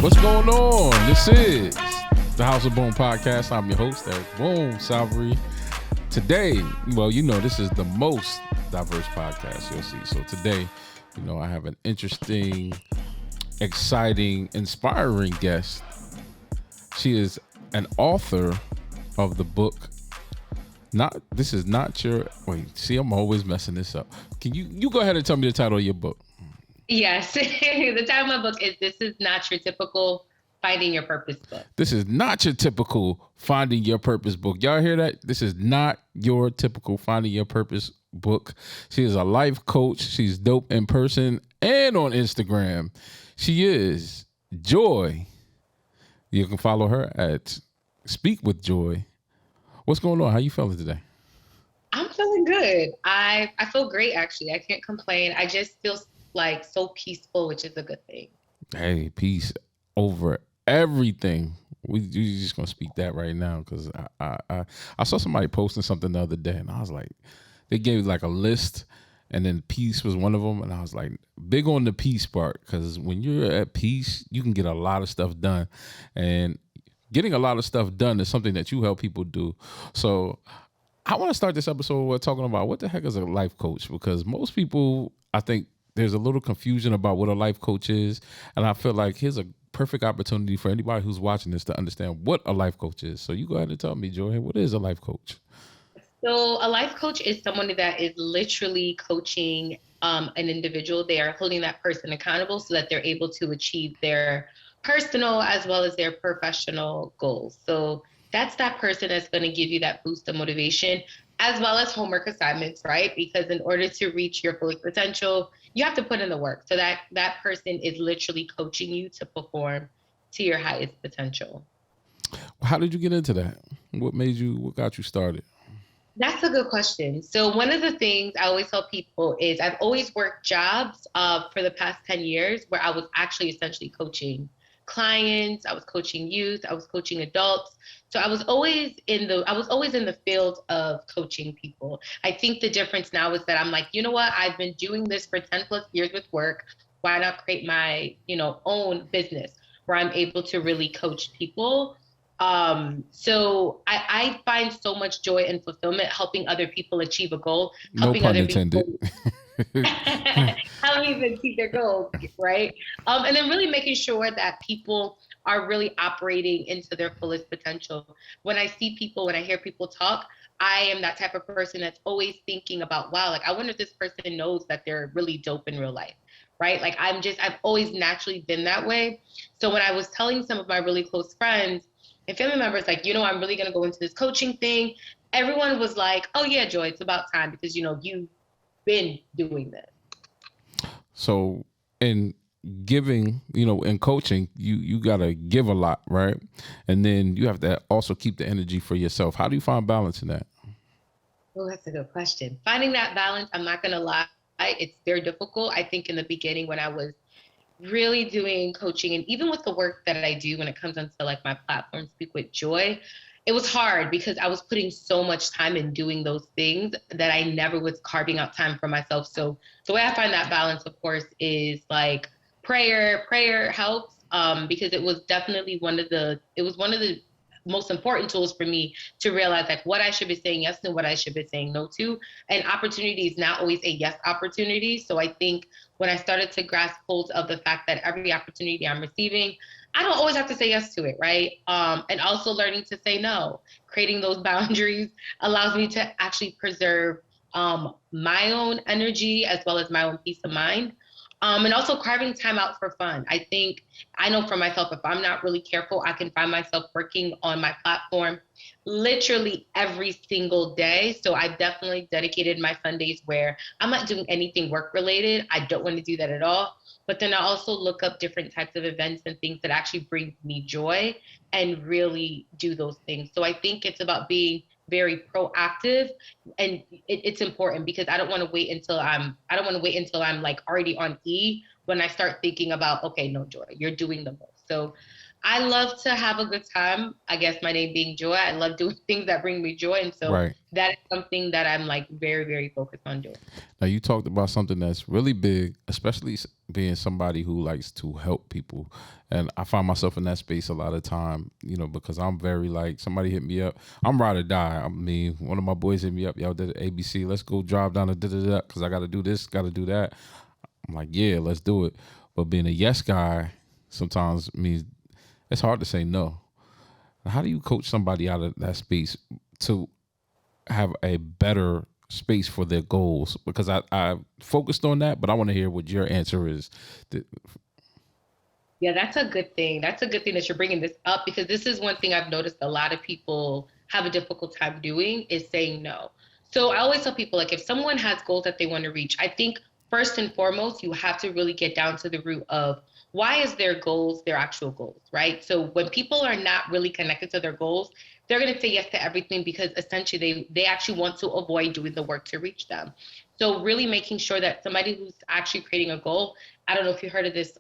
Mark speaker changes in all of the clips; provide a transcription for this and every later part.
Speaker 1: What's going on? This is the House of Boom podcast. I'm your host, Eric Boom Salvery. Today, well, this is the most diverse podcast you'll see. So today, I have an interesting, exciting, inspiring guest. She is an author of the book. I'm always messing this up. Can you go ahead and tell me the title of your book?
Speaker 2: Yes. The title of my book is This Is Not Your Typical Finding Your Purpose book.
Speaker 1: This is not your typical Finding Your Purpose book. Y'all hear that? This is not your typical Finding Your Purpose book. She is a life coach. She's dope in person and on Instagram. She is Joy. You can follow her at Speak with Joy. What's going on? How you feeling today?
Speaker 2: I'm feeling good. I feel great, actually. I can't complain. I just feel like so peaceful, which is a good thing.
Speaker 1: Hey, peace over everything. We just gonna speak that right now because I saw somebody posting something the other day and I was like, they gave like a list and then peace was one of them, and I was like, big on the peace part, because when you're at peace, you can get a lot of stuff done, and getting a lot of stuff done is something that you help people do. So I want to start this episode with talking about what the heck is a life coach, because most people, I think, there's a little confusion about what a life coach is. And I feel like here's a perfect opportunity for anybody who's watching this to understand what a life coach is. So you go ahead and tell me, Joy, what is a life coach?
Speaker 2: So a life coach is someone that is literally coaching an individual. They are holding that person accountable so that they're able to achieve their personal as well as their professional goals. So that's that person that's going to give you that boost of motivation, as well as homework assignments, right? Because in order to reach your full potential, you have to put in the work. So that person is literally coaching you to perform to your highest potential.
Speaker 1: How did you get into that? What got you started?
Speaker 2: That's a good question. So one of the things I always tell people is I've always worked jobs for the past 10 years where I was actually essentially coaching clients, I was coaching youth, I was coaching adults. So I was always in the field of coaching people. I think the difference now is that I'm like, you know what? I've been doing this for 10 plus years with work. Why not create my, own business where I'm able to really coach people? So I find so much joy and fulfillment helping other people achieve a goal, helping
Speaker 1: no pun
Speaker 2: other
Speaker 1: intended.
Speaker 2: people helping them achieve their goals, right? And then really making sure that people are really operating into their fullest potential. When I hear people talk, I am that type of person that's always thinking about, wow, like I wonder if this person knows that they're really dope in real life, right? Like I've always naturally been that way. So when I was telling some of my really close friends and family members, like, I'm really going to go into this coaching thing, everyone was like, oh yeah, Joy, it's about time because, you've been doing this.
Speaker 1: So in giving, in coaching, you got to give a lot, right? And then you have to also keep the energy for yourself. How do you find balance in that?
Speaker 2: Oh, that's a good question. Finding that balance, I'm not going to lie, it's very difficult. I think in the beginning when I was really doing coaching, and even with the work that I do when it comes onto like my platform, Speak with Joy, it was hard because I was putting so much time in doing those things that I never was carving out time for myself. So the way I find that balance, of course, is like prayer. Prayer helps because it was definitely one of the most important tools for me to realize like what I should be saying yes to and what I should be saying no to. And opportunity is not always a yes opportunity. So I think when I started to grasp hold of the fact that every opportunity I'm receiving, I don't always have to say yes to it, right? And also learning to say no. Creating those boundaries allows me to actually preserve my own energy as well as my own peace of mind. And also carving time out for fun. I know for myself, if I'm not really careful, I can find myself working on my platform literally every single day. So I've definitely dedicated my Sundays where I'm not doing anything work related. I don't want to do that at all. But then I also look up different types of events and things that actually bring me joy and really do those things. So I think it's about being very proactive, and it's important because I don't want to wait until I'm like already on E when I start thinking about, okay, no, Joy, you're doing the most. So I love to have a good time. I guess my name being Joy. I love doing things that bring me joy. And so
Speaker 1: Right.
Speaker 2: that is something that I'm like very, very focused on doing.
Speaker 1: Now you talked about something that's really big, especially being somebody who likes to help people, and I find myself in that space a lot of time. You know, because I'm very like somebody hit me up, I'm ride or die. I mean, one of my boys hit me up, y'all did ABC, let's go drive down to da da da because I got to do this, got to do that. I'm like, yeah, let's do it. But being a yes guy sometimes means it's hard to say no. How do you coach somebody out of that space to have a better space for their goals? Because I focused on that, but I want to hear what your answer is.
Speaker 2: Yeah, that's a good thing. That's a good thing that you're bringing this up because this is one thing I've noticed a lot of people have a difficult time doing is saying no. So I always tell people like if someone has goals that they want to reach, I think first and foremost, you have to really get down to the root of why is their goals their actual goals, right? So when people are not really connected to their goals, they're going to say yes to everything because essentially they actually want to avoid doing the work to reach them. So really making sure that somebody who's actually creating a goal, I don't know if you heard of this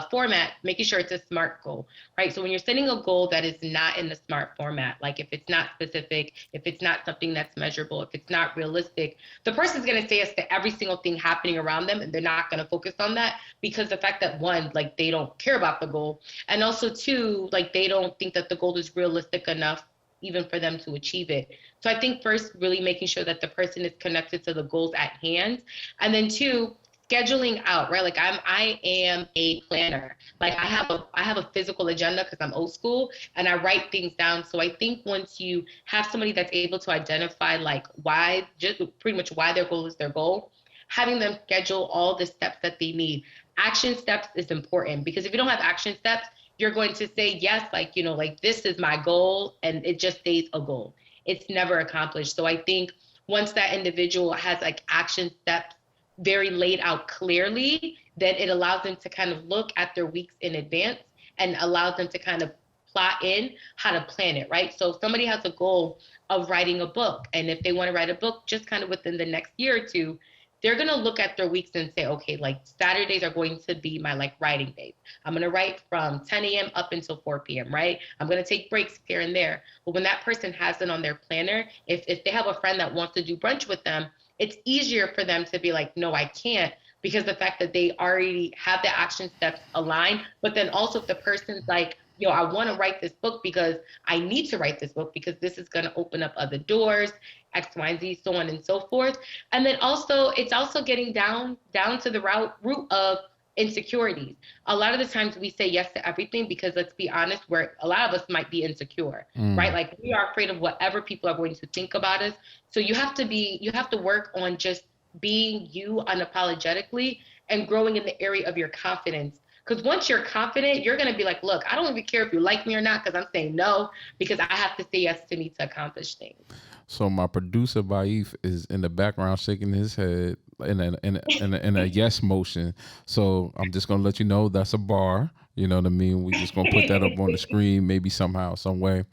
Speaker 2: format, making sure it's a SMART goal, right? So when you're setting a goal that is not in the SMART format, like if it's not specific, if it's not something that's measurable, if it's not realistic, the person's going to say yes to every single thing happening around them, and they're not going to focus on that because the fact that one, like they don't care about the goal, and also two, like they don't think that the goal is realistic enough even for them to achieve it. So I think first, really making sure that the person is connected to the goals at hand. And then two, scheduling out, right? Like I am a planner. Like I have a physical agenda because I'm old school and I write things down. So I think once you have somebody that's able to identify like why, just pretty much why their goal is their goal, having them schedule all the steps that they need. Action steps is important because if you don't have action steps, you're going to say yes, like, like this is my goal and it just stays a goal. It's never accomplished. So I think once that individual has like action steps very laid out clearly, then it allows them to kind of look at their weeks in advance and allows them to kind of plot in how to plan it, right? So if somebody has a goal of writing a book, and if they want to write a book just kind of within the next year or two, they're going to look at their weeks and say, okay, like Saturdays are going to be my like writing days. I'm going to write from 10 a.m. up until 4 p.m., right? I'm going to take breaks here and there. But when that person has it on their planner, if they have a friend that wants to do brunch with them, it's easier for them to be like, no, I can't, because the fact that they already have the action steps aligned. But then also if the person's like, yo, I want to write this book because I need to write this book because this is going to open up other doors, X, Y, and Z, so on and so forth. And then also, it's also getting down to the root of insecurities. A lot of the times we say yes to everything because let's be honest, where a lot of us might be insecure, right?
Speaker 1: Mm.
Speaker 2: Like we are afraid of whatever people are going to think about us. So you have to work on just being you unapologetically and growing in the area of your confidence. Because once you're confident, you're going to be like, look, I don't even care if you like me or not because I'm saying no because I have to say yes to me to accomplish things.
Speaker 1: So my producer Baif is in the background shaking his head in a yes motion. So I'm just gonna let you know that's a bar. You know what I mean? We just gonna put that up on the screen, maybe somehow, some way.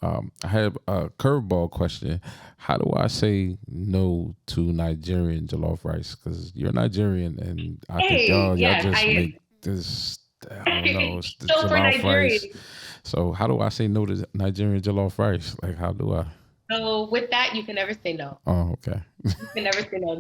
Speaker 1: I have a curveball question. How do I say no to Nigerian jollof rice? Because you're Nigerian, and I think
Speaker 2: Hey,
Speaker 1: y'all
Speaker 2: yes,
Speaker 1: just
Speaker 2: I
Speaker 1: make this. I don't know. It's the
Speaker 2: so for
Speaker 1: jollof rice.
Speaker 2: Nigerians,
Speaker 1: So how do I say no to Nigerian jollof rice? Like how do I?
Speaker 2: so with that, you can never say no.
Speaker 1: Oh, okay.
Speaker 2: You can never say no.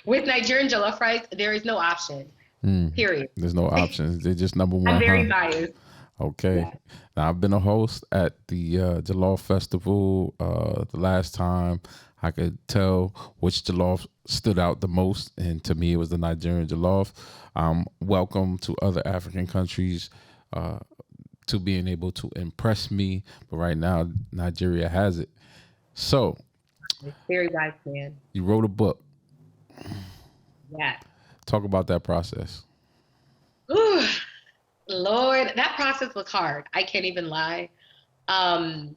Speaker 2: With Nigerian jollof rice, there is no option.
Speaker 1: Mm.
Speaker 2: Period.
Speaker 1: There's no options. They're just number
Speaker 2: I'm
Speaker 1: one, huh?
Speaker 2: very biased.
Speaker 1: Okay.
Speaker 2: Yeah.
Speaker 1: Now I've been a host at the Jollof Festival. The last time I could tell which jollof stood out the most, and to me it was the Nigerian jollof. Welcome to other African countries to being able to impress me, but right now Nigeria has it. So
Speaker 2: Very wise man.
Speaker 1: you wrote a book.
Speaker 2: Yeah.
Speaker 1: Talk about that process.
Speaker 2: Ooh, Lord, that process was hard. I can't even lie. Um,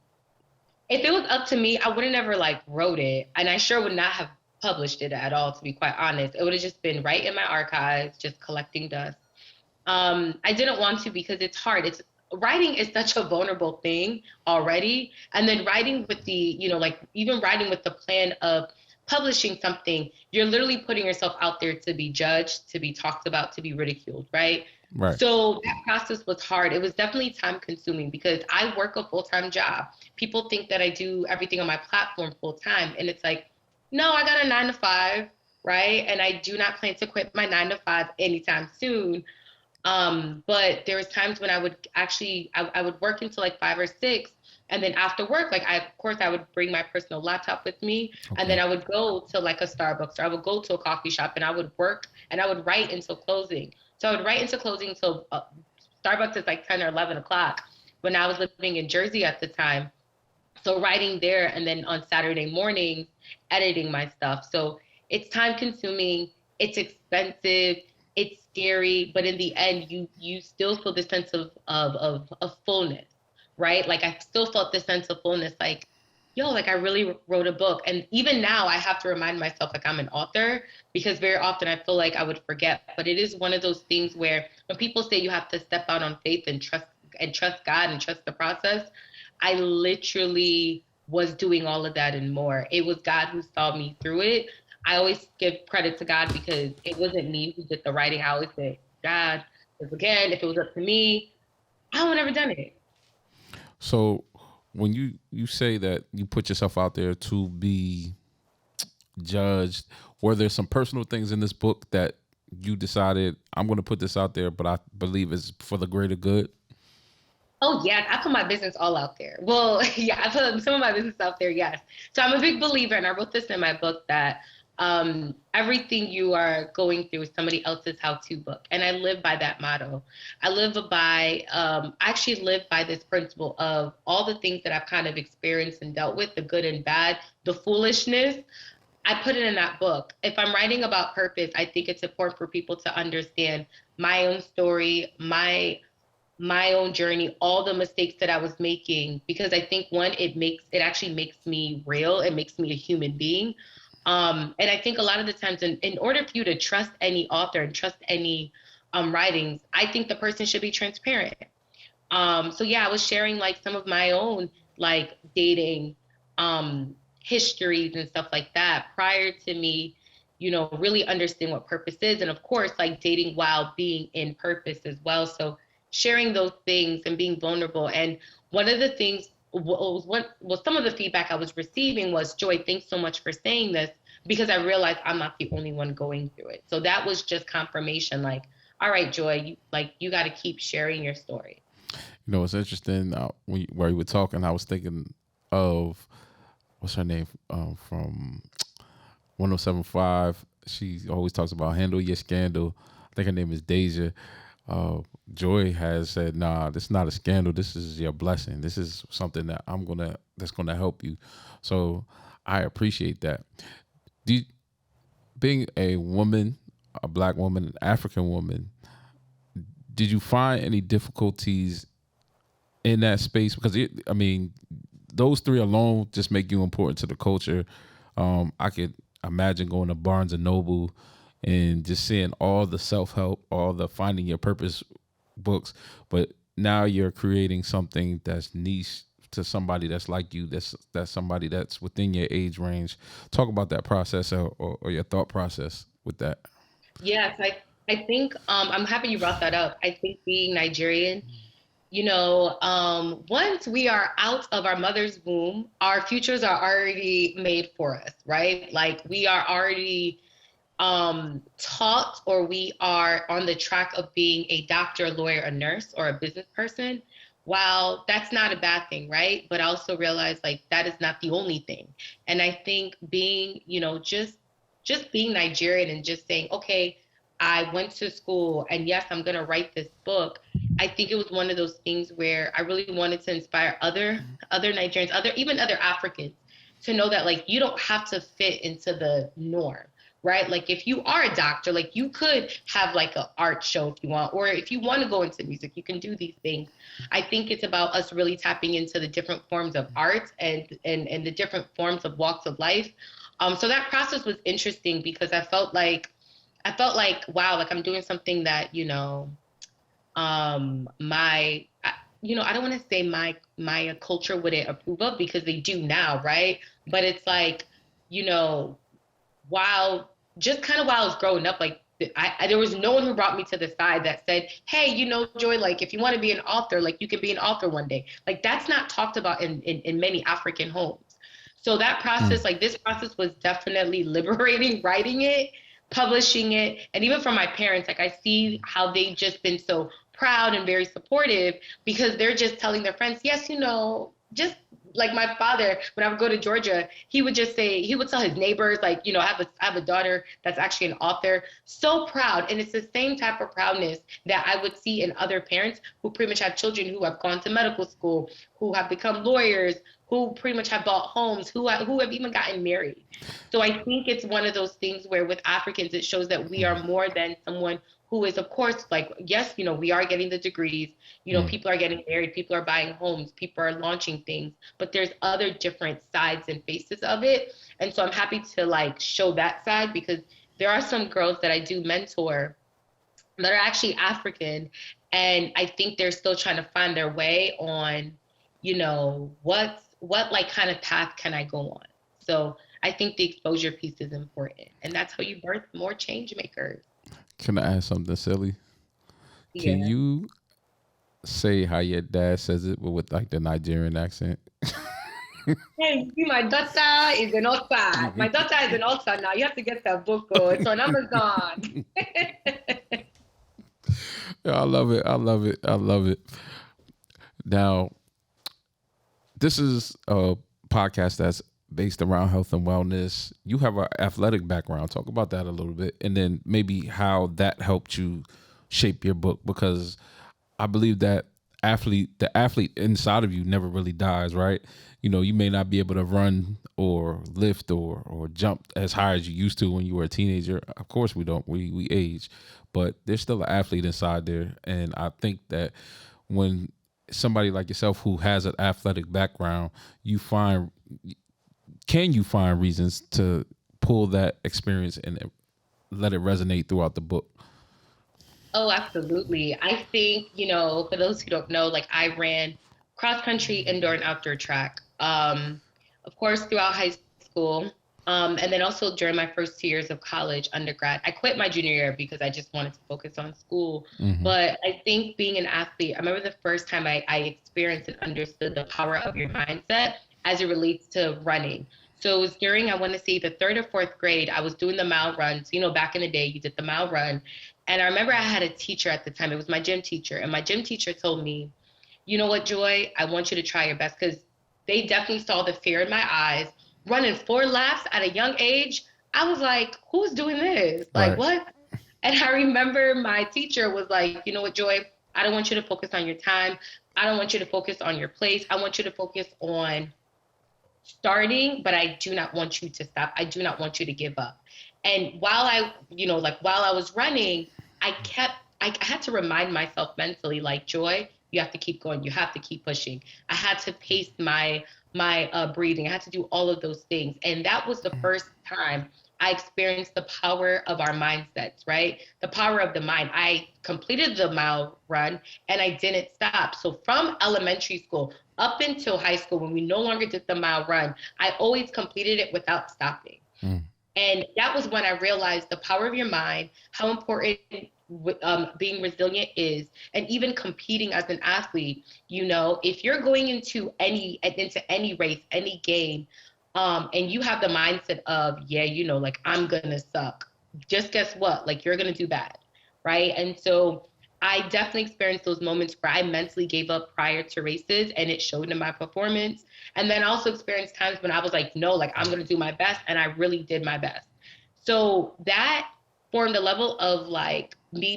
Speaker 2: if it was up to me, I would have never like wrote it, and I sure would not have published it at all, to be quite honest. It would have just been right in my archives, just collecting dust. I didn't want to because it's hard. It's writing is such a vulnerable thing already. And then writing with like even writing with the plan of publishing something, you're literally putting yourself out there to be judged, to be talked about, to be ridiculed, right?
Speaker 1: Right.
Speaker 2: So that process was hard. It was definitely time consuming because I work a full-time job. People think that I do everything on my platform full time. And it's like, no, I got a 9 to 5, right? And I do not plan to quit my 9 to 5 anytime soon. But there was times when I would actually, I would work until like 5 or 6. And then after work, like of course I would bring my personal laptop with me. And
Speaker 1: Okay.
Speaker 2: then I would go to like a Starbucks or I would go to a coffee shop and I would work and I would write until closing. So I would write until closing until Starbucks is like 10 or 11 o'clock when I was living in Jersey at the time. So writing there and then on Saturday mornings, editing my stuff. So it's time consuming, it's expensive, it's scary, but in the end, you still feel this sense of fullness, right? Like I still felt this sense of fullness, like, yo, like I really wrote a book. And even now I have to remind myself like I'm an author because very often I feel like I would forget. But it is one of those things where when people say you have to step out on faith and trust God and trust the process, I literally was doing all of that and more. It was God who saw me through it. I always give credit to God because it wasn't me who did the writing. I always say, God, because again, if it was up to me, I would have never done it.
Speaker 1: So when you say that you put yourself out there to be judged, were there some personal things in this book that you decided I'm going to put this out there, but I believe it's for the greater good?
Speaker 2: Oh, yes, I put my business all out there. Well, yeah, I put some of my business out there, yes. So I'm a big believer, and I wrote this in my book, that everything you are going through is somebody else's how-to book. And I live by that motto. I actually live by this principle of all the things that I've kind of experienced and dealt with, the good and bad, the foolishness. I put it in that book. If I'm writing about purpose, I think it's important for people to understand my own story, my own journey, all the mistakes that I was making, because I think one, it actually makes me real. It makes me a human being. And I think a lot of the times in order for you to trust any author and trust any writings, I think the person should be transparent. So yeah, I was sharing like some of my own like dating histories and stuff like that prior to me, really understanding what purpose is. And of course, like dating while being in purpose as well. So sharing those things and being vulnerable. And one of the things some of the feedback I was receiving was, Joy, thanks so much for saying this, because I realized I'm not the only one going through it. So that was just confirmation, like, all right, Joy, you got to keep sharing your story.
Speaker 1: You know, it's interesting where you were talking. I was thinking of what's her name from 1075. She always talks about handle your scandal. I think her name is Deja. Joy has said, "Nah, this is not a scandal. This is your blessing. This is something that's gonna help you." So I appreciate that. Do you, being a woman, a black woman, an African woman, did you find any difficulties in that space? Because I mean, those three alone just make you important to the culture. I could imagine going to Barnes and Noble and just seeing all the self help, all the finding your purpose books, but now you're creating something that's niche to somebody that's like you. That's somebody that's within your age range. Talk about that process or your thought process with that.
Speaker 2: Yes, I think I'm happy you brought that up. I think being Nigerian, once we are out of our mother's womb, our futures are already made for us, right? Like we are already taught, or we are on the track of being a doctor, a lawyer, a nurse, or a business person. While that's not a bad thing, right? But I also realize like that is not the only thing. And I think being, just being Nigerian and just saying, okay, I went to school and yes, I'm gonna write this book. I think it was one of those things where I really wanted to inspire other Nigerians, even other Africans, to know that like you don't have to fit into the norm, right? Like if you are a doctor, like you could have like an art show if you want, or if you want to go into music, you can do these things. I think it's about us really tapping into the different forms of art and the different forms of walks of life. So that process was interesting because I felt like wow, like I'm doing something that my I don't want to say my culture wouldn't approve of, because they do now, right? But it's like, you know while while I was growing up, like there was no one who brought me to the side that said, hey, Joy, like if you want to be an author, like you can be an author one day. Like that's not talked about in many African homes. So that process, like this process was definitely liberating, writing it, publishing it. And even from my parents, like I see how they've just been so proud and very supportive because they're just telling their friends, yes, just like my father, when I would go to Georgia, he would tell his neighbors, like, I have a daughter that's actually an author. So proud. And it's the same type of proudness that I would see in other parents who pretty much have children who have gone to medical school, who have become lawyers, who pretty much have bought homes, who have even gotten married. So I think it's one of those things where with Africans, it shows that we are more than someone who is, of course, like, yes, we are getting the degrees, people are getting married, people are buying homes, people are launching things, but there's other different sides and faces of it. And so I'm happy to like show that side because there are some girls that I do mentor that are actually African. And I think they're still trying to find their way on, what like kind of path can I go on? So I think the exposure piece is important. And that's how you birth more change makers.
Speaker 1: Can I ask something silly? Can
Speaker 2: Yeah.
Speaker 1: you say how your dad says it, but with like the Nigerian accent?
Speaker 2: Hey, you see, my daughter is an author. My daughter is an author now. You have to get that book. Oh, it's on Amazon.
Speaker 1: Yeah, I love it. I love it. I love it. Now, this is a podcast that's based around health and wellness. You have an athletic background. Talk about that a little bit, and then maybe how that helped you shape your book. Because I believe that the athlete inside of you never really dies, right? You may not be able to run or lift or jump as high as you used to when you were a teenager. Of course, we don't. We age, but there's still an athlete inside there, and I think that when somebody like yourself who has an athletic background, can you find reasons to pull that experience and let it resonate throughout the book?
Speaker 2: Oh, absolutely. I think, for those who don't know, like I ran cross country, indoor and outdoor track. Of course, throughout high school. And then also during my first 2 years of college, undergrad, I quit my junior year because I just wanted to focus on school.
Speaker 1: Mm-hmm.
Speaker 2: But I think being an athlete, I remember the first time I experienced and understood the power of your mindset as it relates to running. So it was during, I want to say, the third or fourth grade, I was doing the mile runs. Back in the day, you did the mile run. And I remember I had a teacher at the time. It was my gym teacher. And my gym teacher told me, you know what, Joy, I want you to try your best because they definitely saw the fear in my eyes. Running 4 laps at a young age, I was like, who's doing this? Like,
Speaker 1: Right.
Speaker 2: what? And I remember my teacher was like, you know what, Joy, I don't want you to focus on your time. I don't want you to focus on your place. I want you to focus on starting, but I do not want you to stop. I do not want you to give up. And while I was running, I had to remind myself mentally, like, Joy, you have to keep going. You have to keep pushing. I had to pace my breathing. I had to do all of those things. And that was the first time I experienced the power of our mindsets, right? The power of the mind. I completed the mile run and I didn't stop. So from elementary school up until high school, when we no longer did the mile run, I always completed it without stopping.
Speaker 1: Mm.
Speaker 2: And that was when I realized the power of your mind, how important being resilient is, and even competing as an athlete. If you're going into any race, any game, and you have the mindset of, like, I'm gonna suck, just guess what? Like, you're gonna do bad, right? And so I definitely experienced those moments where I mentally gave up prior to races, and it showed in my performance. And then I also experienced times when I was like, no, like, I'm gonna do my best, and I really did my best. So that formed a level of like me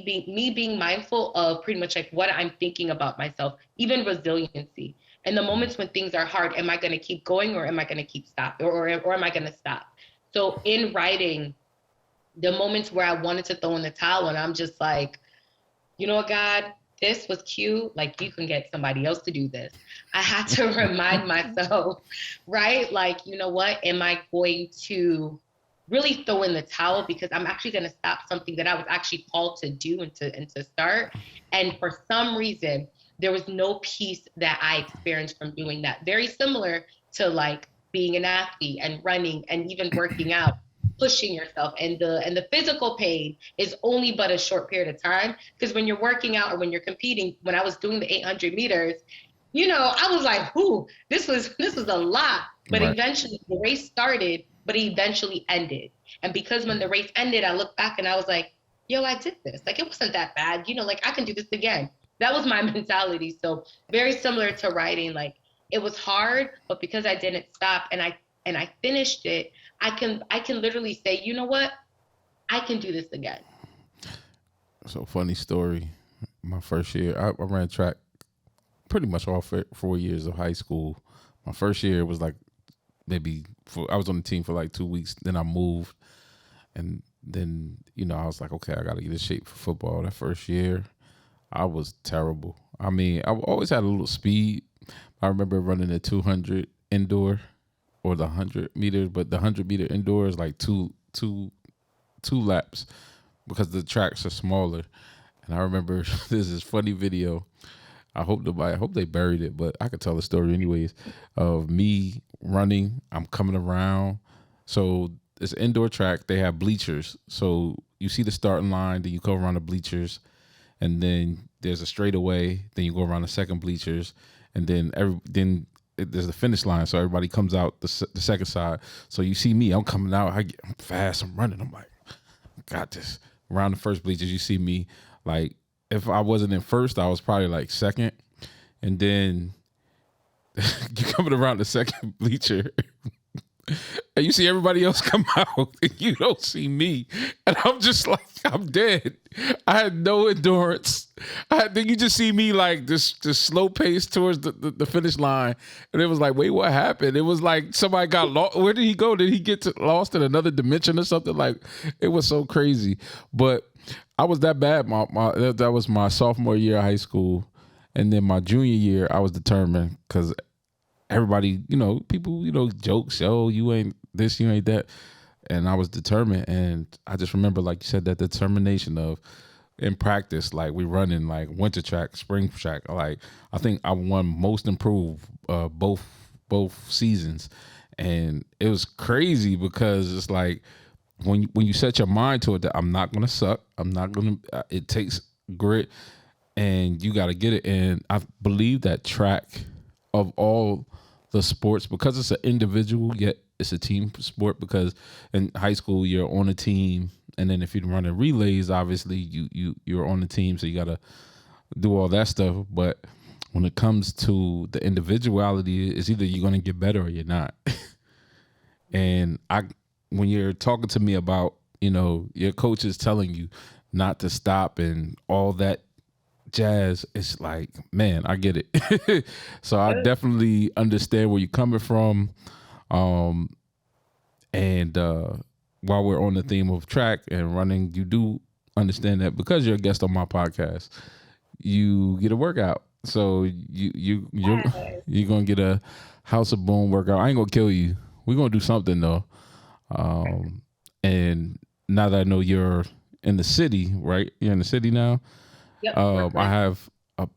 Speaker 2: being mindful of pretty much like what I'm thinking about myself, even resiliency. In the moments when things are hard, am I going to keep going or am I going to keep stop or am I going to stop? So in writing, the moments where I wanted to throw in the towel and I'm just like, you know what, God, this was cute. Like, you can get somebody else to do this. I had to remind myself, right? Like, you know what, am I going to really throw in the towel because I'm actually going to stop something that I was actually called to do and to start. And for some reason, there was no peace that I experienced from doing that. Very similar to like being an athlete and running and even working out. pushing yourself, and the physical pain is only but a short period of time. Because when you're working out or when you're competing, when I was doing the 800 meters, I was like, "Ooh, this was a lot." But
Speaker 1: Right.
Speaker 2: eventually, the race started, but it eventually ended. And because when the race ended, I looked back and I was like, "Yo, I did this. Like it wasn't that bad. Like I can do this again." That was my mentality. So very similar to riding. Like it was hard, but because I didn't stop and I finished it, I can literally say, you know what? I can do this again.
Speaker 1: So funny story. My first year, I ran track pretty much all 4 years of high school. My first year was like I was on the team for like 2 weeks. Then I moved, and then I was like, okay, I got to get in shape for football. That first year, I was terrible. I mean, I always had a little speed. I remember running the 200 indoor or the 100 meters, but the 100-meter indoor is like two laps because the tracks are smaller. And I remember there's this funny video. I hope they buried it, but I could tell the story anyways of me running. I'm coming around. So it's an indoor track. They have bleachers. So you see the starting line, then you go around the bleachers, and then there's a straightaway. Then you go around the second bleachers, and then there's the finish line. So everybody comes out the second side. So you see me. I'm coming out. I'm fast. I'm running. I'm like, got this. Around the first bleachers, you see me. Like, if I wasn't in first, I was probably like second. And then you coming around the second bleacher and you see everybody else come out and you don't see me. And I'm just like, I'm dead. I had no endurance. Then you just see me like this slow pace towards the finish line. And it was like, wait, what happened? It was like somebody got lost. Where did he go? Did he get lost in another dimension or something? Like, it was so crazy. But I was that bad. That was my sophomore year of high school. And then my junior year, I was determined because everybody, people, jokes, oh, you ain't this, you ain't that. And I was determined. And I just remember, like you said, that determination of in practice, like we running like winter track, spring track. Like I think I won most improved both seasons. And it was crazy because it's like when you set your mind to it that I'm not going to suck. I'm not going to, it takes grit and you got to get it. And I believe that track of all the sports, because it's an individual, yet it's a team sport, because in high school you're on a team, and then if you're running relays, obviously you're on the team, so you got to do all that stuff. But when it comes to the individuality, it's either you're going to get better or you're not. And when you're talking to me about, your coach is telling you not to stop and all that jazz, it's like, man, I get it. So I definitely understand where you're coming from. And while we're on the theme of track and running, you do understand that because you're a guest on my podcast, you get a workout. So you're gonna get a House of Boom workout. I ain't gonna kill you. We're gonna do something though. And now that I know you're in the city, right? You're in the city now.
Speaker 2: Yep.
Speaker 1: I have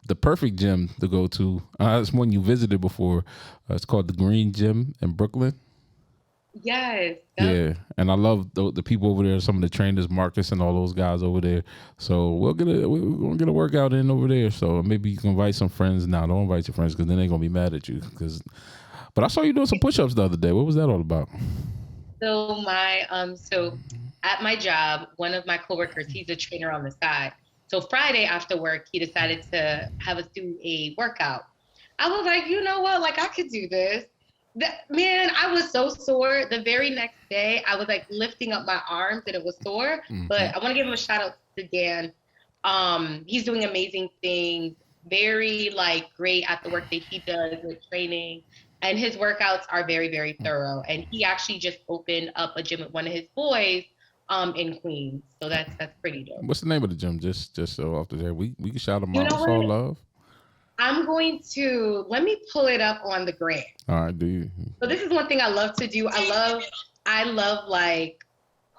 Speaker 1: the perfect gym to go to. It's one you visited before. It's called the Green Gym in Brooklyn.
Speaker 2: Yes.
Speaker 1: Yeah, and I love the people over there. Some of the trainers, Marcus and all those guys over there. So we're gonna get a workout in over there. So maybe you can invite some friends. Now, don't invite your friends because then they're gonna be mad at you. But I saw you doing some push-ups the other day. What was that all about?
Speaker 2: So so at my job, one of my coworkers, he's a trainer on the side. So Friday after work, he decided to have us do a workout. I was like, you know what? Like I could do this. Man, I was so sore. The very next day, I was like lifting up my arms and it was sore. Mm-hmm. But I want to give him a shout out to Dan. He's doing amazing things. Very great at the work that he does with training. And his workouts are very, very thorough. And he actually just opened up a gym with one of his boys in Queens. So that's pretty dope.
Speaker 1: What's the name of the gym? Just so off the there. We can shout him out. It's all love.
Speaker 2: I'm going to let me pull it up on the gram.
Speaker 1: All right, do you?
Speaker 2: So this is one thing I love to do. I love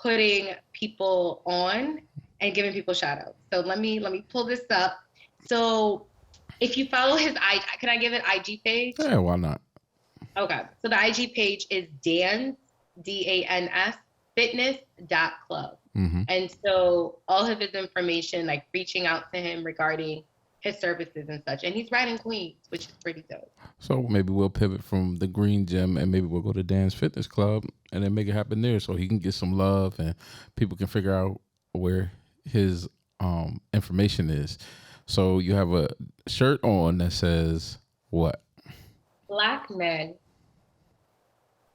Speaker 2: putting people on and giving people shout outs. So let me pull this up. So if you follow his IG, can I give it IG page?
Speaker 1: Yeah, why not?
Speaker 2: Okay. So the IG page is Dan's, DANS fitness.club.
Speaker 1: Mm-hmm.
Speaker 2: And so all of his information, like reaching out to him regarding his services and such. And he's right in Queens, which is pretty dope.
Speaker 1: So maybe we'll pivot from the Green Gym and maybe we'll go to Dan's Fitness Club and then make it happen there so he can get some love and people can figure out where his information is. So you have a shirt on that says what?
Speaker 2: Black men.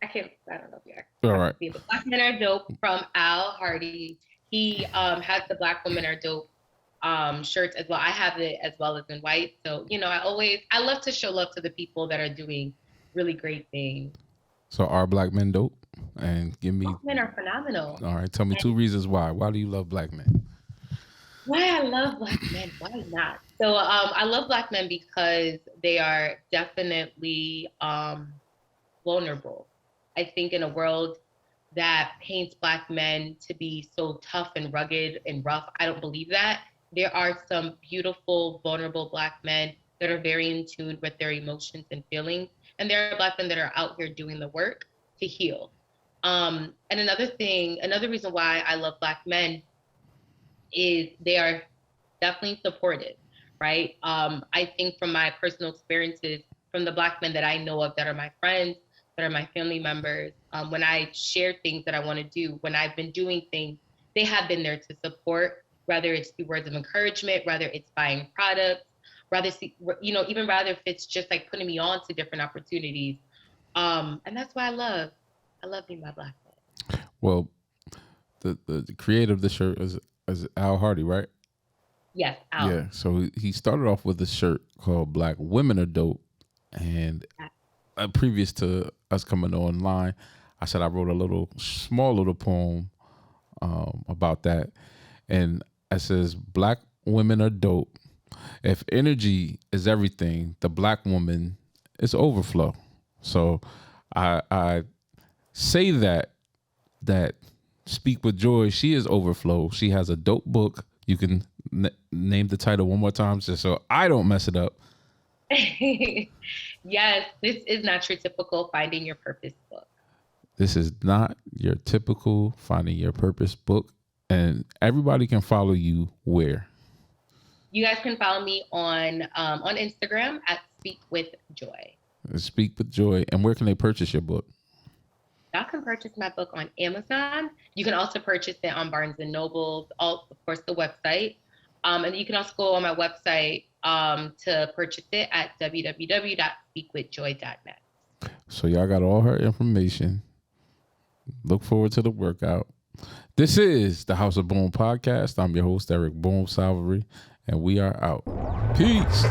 Speaker 2: I don't know if you
Speaker 1: All right.
Speaker 2: see it, but Black Men Are Dope from Al Hardy. He has the Black Women Are Dope shirts as well. I have it as well as in white. So, I love to show love to the people that are doing really great things.
Speaker 1: So are black men dope? And give me.
Speaker 2: Black men are phenomenal.
Speaker 1: All right. Tell me 2 reasons why. Why do you love black men?
Speaker 2: Why I love Black men? Why not? So I love Black men because they are definitely vulnerable. I think in a world that paints Black men to be so tough and rugged and rough, I don't believe that. There are some beautiful, vulnerable Black men that are very in tune with their emotions and feelings. And there are Black men that are out here doing the work to heal. And another reason why I love Black men is they are definitely supportive, right? I think from my personal experiences, from the Black men that I know of that are my friends, that are my family members, when I share things that I want to do, when I've been doing things, they have been there to support, whether it's through words of encouragement, whether it's buying products, even rather if it's just like putting me on to different opportunities. And that's why I love being my Black man.
Speaker 1: Well, the creator of the shirt is Al Hardy, right?
Speaker 2: Yes, Al.
Speaker 1: Yeah. So he started off with a shirt called Black Women Are Dope. And previous to us coming online, I said I wrote a small little poem about that. And it says, Black women are dope. If energy is everything, the Black woman is overflow. So I say that Speak with Joy, she is overflow. She has a dope book. You can name the title one more time just so I don't mess it up.
Speaker 2: Yes, this is not your typical Finding Your Purpose book.
Speaker 1: This is not your typical Finding Your Purpose book. And everybody can follow you where?
Speaker 2: You guys can follow me on Instagram at Speak with Joy.
Speaker 1: Speak with Joy. And where can they purchase your book?
Speaker 2: Y'all can purchase my book on Amazon. You can also purchase it on Barnes & Noble, of course, the website. And you can also go on my website to purchase it at www.speakwithjoy.net.
Speaker 1: So y'all got all her information. Look forward to the workout. This is the House of Boom podcast. I'm your host, Eric Boom Salvery, and we are out. Peace.